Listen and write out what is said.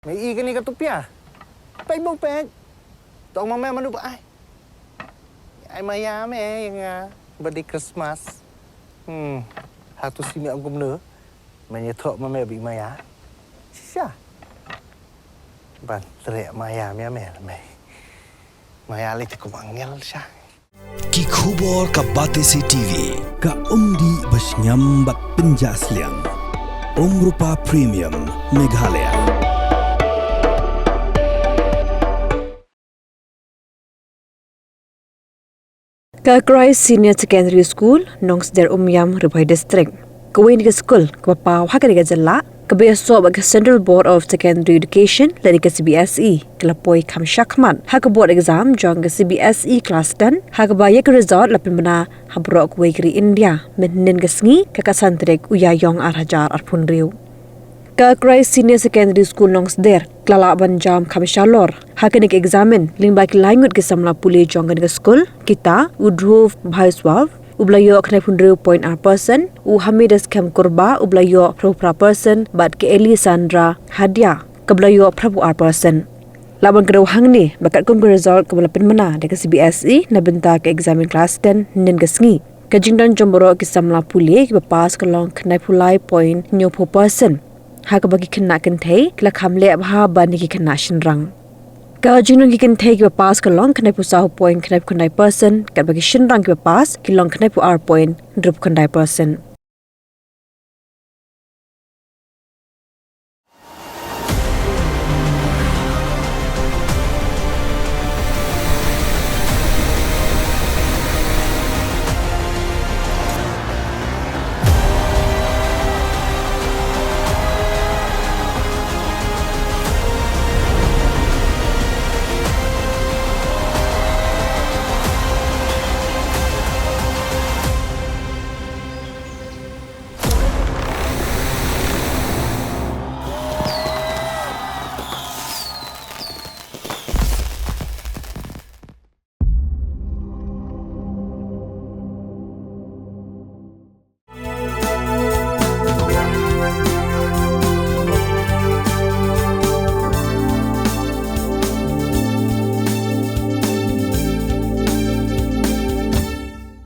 Mày y cái này cái tụp à? Bánh bông bẹt. Tao mà mẹ mà được ai mà ya mẹ yang birthday Christmas. Satu sini aku bener. Mày thọ mà mẹ bị maya. Siapa? Ban teriak maya mẹ là mày. Maya lagi cukup angel sah. Ki khubor ka Cbse TV ka umdi basnyambak penjaslian. Rupa Premium Meghalaya. Klas Senior Secondary School Nongsder Rupai District. Kawin ke school kapapa hakari ke jalla kebeso bag Central Board of Secondary Education dari ke Cbse kelapoi kam syakman hak board exam Jong ke Cbse Klas 10 hak baya ke result lapin bena habrok wegri India menin ke sengi ke kasantrek uya Jong arhajar arpun riu. Klas Senior Secondary School Nongsder kelala banjam kam shalor hak nik examen lingbak langut ke samla puli Jong ke school kita udhuf bhaiswav ublayo kena 0.8% u hamidas kem kurba ublayo 0.5% bat ke Eli Sandra Hadia keblayo 0.8%. Laban kerawang ni bakat kum result kebalapin mana dekat Cbse na benta ke examen kelas 10 nen kesngi. Kajingdan jomboro ke samla puli ke pass kelong kena pulai point 90%. Hak bagi kena kentai kela kamle abha ban ki kena shinrang. Kajingdan ki kentai ke pass kelong kena pusah point kena 9%, kat bagi shinrang ke pass kelong kena pu point 10%.